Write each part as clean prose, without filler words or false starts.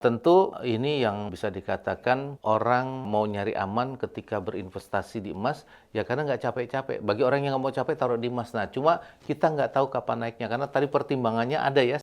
Tentu ini yang bisa dikatakan orang mau nyari aman ketika berinvestasi di emas, ya karena nggak capek-capek. Bagi orang yang nggak mau capek, taruh di emas. Nah, cuma kita nggak tahu kapan naiknya, karena tadi pertimbangannya ada ya.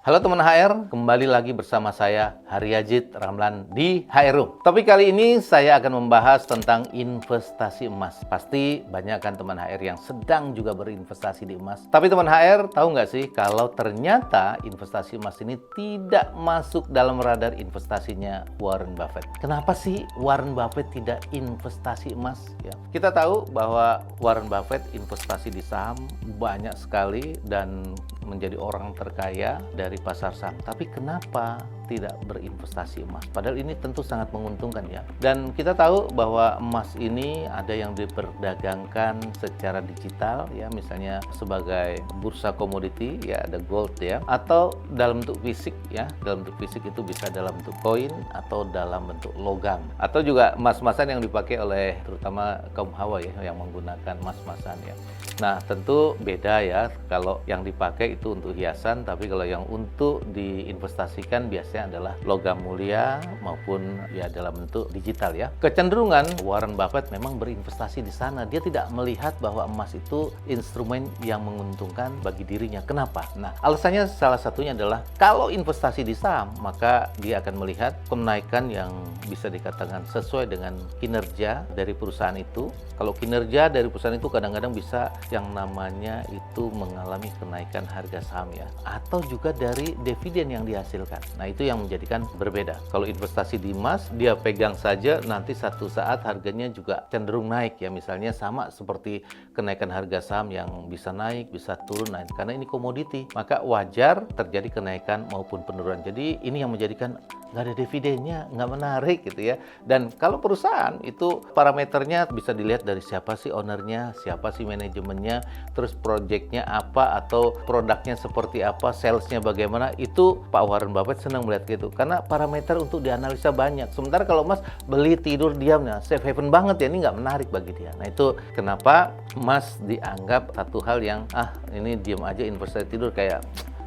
Halo teman HR, kembali lagi bersama saya Haryajit Ramlan di HR. Tapi kali ini saya akan membahas tentang investasi emas. Pasti banyak kan teman HR yang sedang juga berinvestasi di emas. Tapi teman HR tahu nggak sih kalau ternyata investasi emas ini tidak masuk dalam radar investasinya Warren Buffett. Kenapa sih Warren Buffett tidak investasi emas? Ya, kita tahu bahwa Warren Buffett investasi di saham banyak sekali dan menjadi orang terkaya dari pasar saham. Tapi kenapa tidak berinvestasi emas? Padahal ini tentu sangat menguntungkan ya. Dan kita tahu bahwa emas ini ada yang diperdagangkan secara digital ya, misalnya sebagai bursa komoditi ya, ada gold ya, atau dalam bentuk fisik ya. Dalam bentuk fisik itu bisa dalam bentuk koin atau dalam bentuk logam, atau juga emas-emasan yang dipakai oleh terutama kaum hawa ya, yang menggunakan emas-emasan ya. Nah, tentu beda ya kalau yang dipakai itu untuk hiasan, tapi kalau yang untuk diinvestasikan biasanya adalah logam mulia maupun ya dalam bentuk digital ya. Kecenderungan Warren Buffett memang berinvestasi di sana. Dia tidak melihat bahwa emas itu instrumen yang menguntungkan bagi dirinya. Kenapa? Nah, alasannya salah satunya adalah kalau investasi di saham, maka dia akan melihat kenaikan yang bisa dikatakan sesuai dengan kinerja dari perusahaan itu. Kalau kinerja dari perusahaan itu kadang-kadang bisa yang namanya itu mengalami kenaikan harga saham ya, atau juga dari dividen yang dihasilkan. Nah, itu yang menjadikan berbeda. Kalau investasi di emas, dia pegang saja, nanti satu saat harganya juga cenderung naik ya, misalnya sama seperti kenaikan harga saham yang bisa naik, bisa turun, naik. Karena ini komoditi, maka wajar terjadi kenaikan maupun penurunan. Jadi ini yang menjadikan nggak ada dividennya, nggak menarik gitu ya. Dan kalau perusahaan itu parameternya bisa dilihat dari siapa sih ownernya, siapa sih manajemennya, terus projectnya apa atau produknya seperti apa, salesnya bagaimana. Itu Pak Warren Buffett senang melihat gitu, karena parameter untuk dianalisa banyak. Sementara kalau emas beli tidur diam, nah safe haven banget ya, ini nggak menarik bagi dia. Nah, itu kenapa emas dianggap satu hal yang ini diam aja investasi tidur, kayak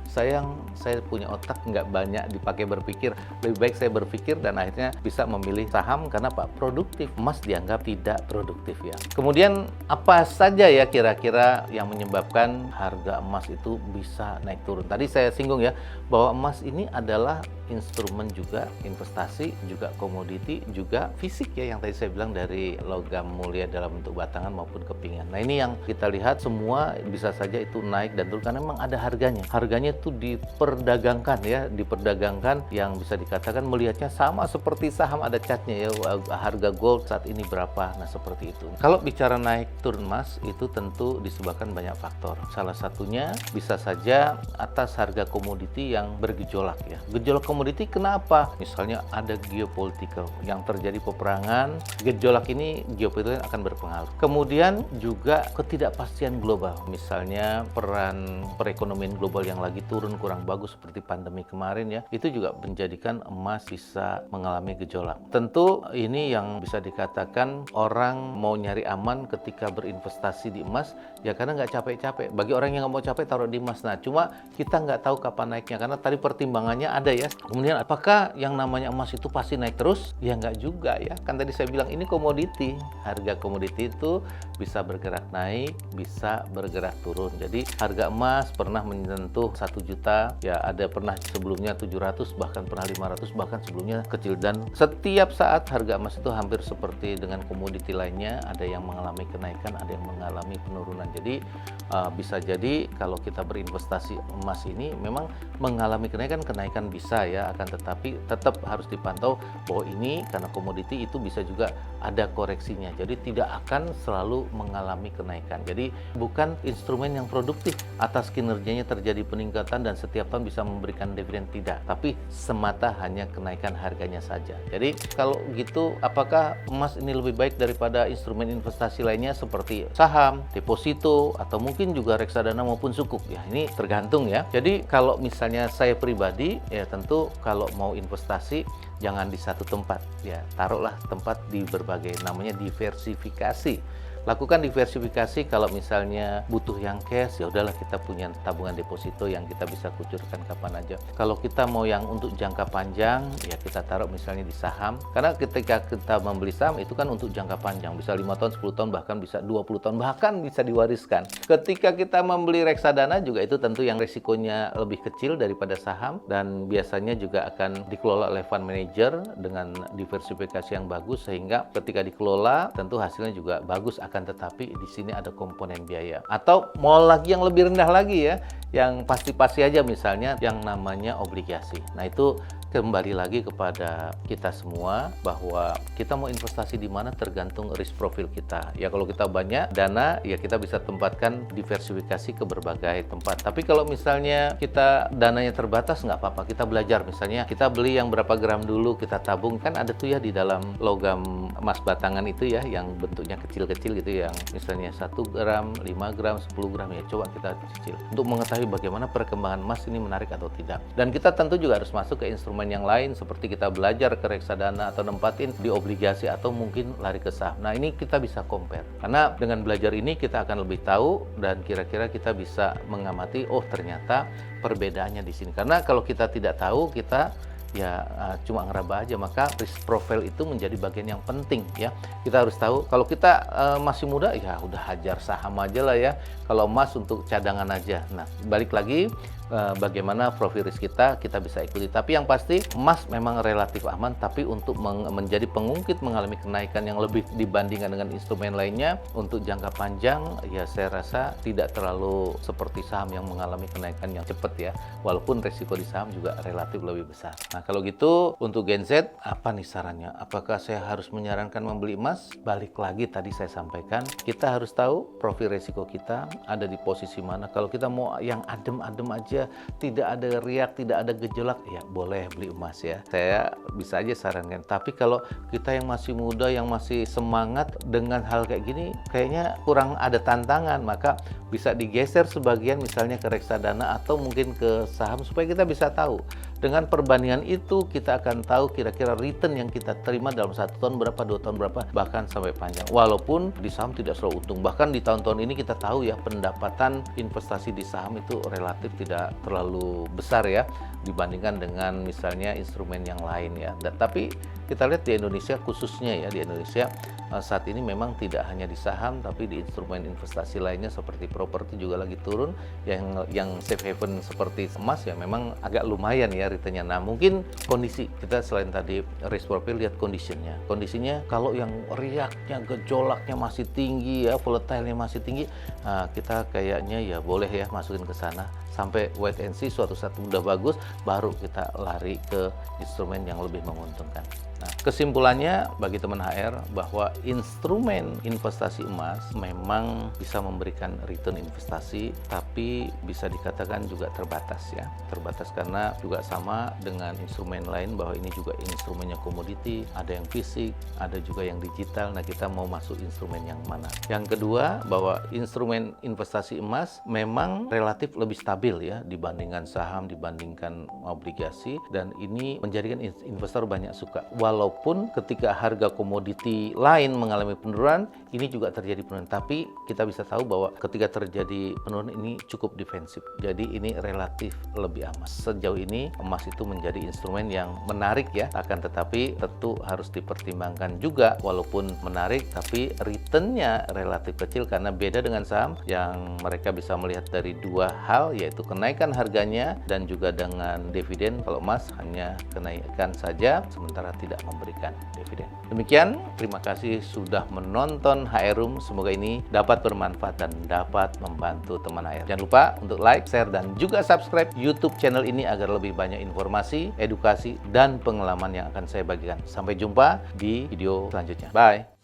sayang, saya punya otak nggak banyak dipakai berpikir, lebih baik saya berpikir dan akhirnya bisa memilih saham karena Pak produktif. Emas dianggap tidak produktif ya. Kemudian apa saja ya kira-kira yang menyebabkan harga emas itu bisa naik turun? Tadi saya singgung ya bahwa emas ini adalah instrumen juga investasi, juga komoditi, juga fisik ya, yang tadi saya bilang dari logam mulia dalam bentuk batangan maupun kepingan. Nah, ini yang kita lihat semua bisa saja itu naik dan turun karena memang ada harganya. Harganya itu diperdagangkan ya, diperdagangkan yang bisa dikatakan melihatnya sama seperti saham, ada chartnya ya, harga gold saat ini berapa. Nah, seperti itu. Kalau bicara naik turun emas itu tentu disebabkan banyak faktor. Salah satunya bisa saja atas harga komoditi yang bergejolak ya. Gejolak komoditi kenapa? Misalnya ada geopolitical yang terjadi peperangan, gejolak ini geopolitical akan berpengaruh. Kemudian juga ketidakpastian global, misalnya peran perekonomian global yang lagi turun kurang bagus seperti pandemi kemarin ya, itu juga menjadikan emas bisa mengalami gejolak. Tentu ini yang bisa dikatakan orang mau nyari aman ketika berinvestasi di emas, ya karena nggak capek-capek. Bagi orang yang nggak mau capek, taruh di emas. Nah, cuma kita nggak tahu kapan naiknya, karena tadi pertimbangannya ada ya. Kemudian apakah yang namanya emas itu pasti naik terus? Ya nggak juga ya. Kan tadi saya bilang ini komoditi. Harga komoditi itu bisa bergerak naik, bisa bergerak turun. Jadi harga emas pernah menyentuh 1 juta, ya ada pernah sebelumnya 700, bahkan pernah 500, bahkan sebelumnya kecil. Dan setiap saat harga emas itu hampir seperti dengan komoditi lainnya, ada yang mengalami kenaikan, ada yang mengalami penurunan. Jadi bisa jadi kalau kita berinvestasi emas ini memang mengalami kenaikan bisa ya, akan tetapi tetap harus dipantau bahwa ini karena komoditi itu bisa juga ada koreksinya. Jadi tidak akan selalu mengalami kenaikan. Jadi bukan instrumen yang produktif, atas kinerjanya terjadi peningkatan dan setiap tahun bisa memberikan dividen, tidak, tapi semata hanya kenaikan harganya saja. Jadi kalau gitu, apakah emas ini lebih baik daripada instrumen investasi lainnya seperti saham, deposito, atau mungkin juga reksadana maupun sukuk? Ya, ini tergantung ya. Jadi kalau misalnya saya pribadi ya, tentu kalau mau investasi jangan di satu tempat ya, taruhlah tempat di berbagai, namanya diversifikasi. lakukan diversifikasi. Kalau misalnya butuh yang cash, ya udahlah kita punya tabungan deposito yang kita bisa kucurkan kapan aja. Kalau kita mau yang untuk jangka panjang, ya kita taruh misalnya di saham. Karena ketika kita membeli saham itu kan untuk jangka panjang, bisa 5 tahun, 10 tahun, bahkan bisa 20 tahun, bahkan bisa diwariskan. Ketika kita membeli reksadana juga itu tentu yang resikonya lebih kecil daripada saham, dan biasanya juga akan dikelola oleh fund manager dengan diversifikasi yang bagus, sehingga ketika dikelola tentu hasilnya juga bagus. Akan tetapi di sini ada komponen biaya. Atau mau lagi yang lebih rendah lagi ya, yang pasti-pasti aja, misalnya yang namanya obligasi. Nah itu kembali lagi kepada kita semua, bahwa kita mau investasi di mana tergantung risk profile kita. Ya kalau kita banyak dana, ya kita bisa tempatkan diversifikasi ke berbagai tempat. Tapi kalau misalnya kita dananya terbatas, nggak apa-apa. Kita belajar, misalnya kita beli yang berapa gram dulu, kita tabung. Kan ada tuh ya di dalam logam emas batangan itu ya, yang bentuknya kecil-kecil gitu, yang misalnya 1 gram, 5 gram, 10 gram. Ya coba kita cicil untuk mengetahui bagaimana perkembangan emas ini menarik atau tidak. Dan kita tentu juga harus masuk ke instrumen yang lain, seperti kita belajar ke reksadana atau nempatin di obligasi, atau mungkin lari ke saham. Nah ini kita bisa compare, karena dengan belajar ini kita akan lebih tahu, dan kira-kira kita bisa mengamati, oh ternyata perbedaannya di sini. Karena kalau kita tidak tahu, kita ya cuma ngeraba aja, maka risk profile itu menjadi bagian yang penting ya. Kita harus tahu, kalau kita masih muda ya udah hajar saham aja lah ya, kalau emas untuk cadangan aja. Nah balik lagi, bagaimana profil risk kita bisa ikuti. Tapi yang pasti emas memang relatif aman, tapi untuk menjadi pengungkit mengalami kenaikan yang lebih dibandingkan dengan instrumen lainnya untuk jangka panjang, ya saya rasa tidak terlalu seperti saham yang mengalami kenaikan yang cepat ya, walaupun resiko di saham juga relatif lebih besar. Nah kalau gitu untuk Gen Z, apa nih sarannya? Apakah saya harus menyarankan membeli emas? Balik lagi tadi saya sampaikan, kita harus tahu profil resiko kita ada di posisi mana. Kalau kita mau yang adem-adem aja, tidak ada riak, tidak ada gejolak, ya boleh beli emas ya. Saya bisa aja sarankan. Tapi kalau kita yang masih muda, yang masih semangat dengan hal kayak gini, kayaknya kurang ada tantangan, maka bisa digeser sebagian misalnya ke reksadana atau mungkin ke saham, supaya kita bisa tahu. Dengan perbandingan itu kita akan tahu kira-kira return yang kita terima dalam 1 tahun berapa, 2 tahun berapa, bahkan sampai panjang. Walaupun di saham tidak selalu untung. Bahkan di tahun-tahun ini kita tahu ya, pendapatan investasi di saham itu relatif tidak terlalu besar ya, dibandingkan dengan misalnya instrumen yang lain ya. Tapi kita lihat di Indonesia khususnya ya, di Indonesia saat ini memang tidak hanya di saham, tapi di instrumen investasi lainnya seperti properti juga lagi turun. Yang safe haven seperti emas ya memang agak lumayan ya returnnya. Nah mungkin kondisi kita selain tadi risk profile, lihat kondisinya. Kondisinya kalau yang riaknya, gejolaknya masih tinggi ya, volatile-nya masih tinggi, kita kayaknya ya boleh ya masukin ke sana. Sampai wait and see, suatu saat udah bagus, baru kita lari ke instrumen yang lebih menguntungkan. Nah, kesimpulannya bagi teman HR, bahwa instrumen investasi emas memang bisa memberikan return investasi, tapi bisa dikatakan juga terbatas ya. Terbatas karena juga sama dengan instrumen lain, bahwa ini juga instrumennya komoditi, ada yang fisik, ada juga yang digital. Nah, kita mau masuk instrumen yang mana? Yang kedua, bahwa instrumen investasi emas memang relatif lebih stabil ya dibandingkan saham, dibandingkan obligasi, dan ini menjadikan investor banyak suka. Walaupun ketika harga komoditi lain mengalami penurunan, ini juga terjadi penurunan. Tapi kita bisa tahu bahwa ketika terjadi penurunan ini cukup defensif. Jadi ini relatif lebih aman. Sejauh ini emas itu menjadi instrumen yang menarik ya. Akan tetapi tentu harus dipertimbangkan juga. Walaupun menarik, tapi returnnya relatif kecil, karena beda dengan saham yang mereka bisa melihat dari dua hal, yaitu kenaikan harganya dan juga dengan dividen. Kalau emas hanya kenaikan saja, sementara tidak memberikan dividen. Demikian, terima kasih sudah menonton HR Room. Semoga ini dapat bermanfaat dan dapat membantu teman HR. Jangan lupa untuk like, share, dan juga subscribe YouTube channel ini agar lebih banyak informasi, edukasi, dan pengalaman yang akan saya bagikan. Sampai jumpa di video selanjutnya. Bye!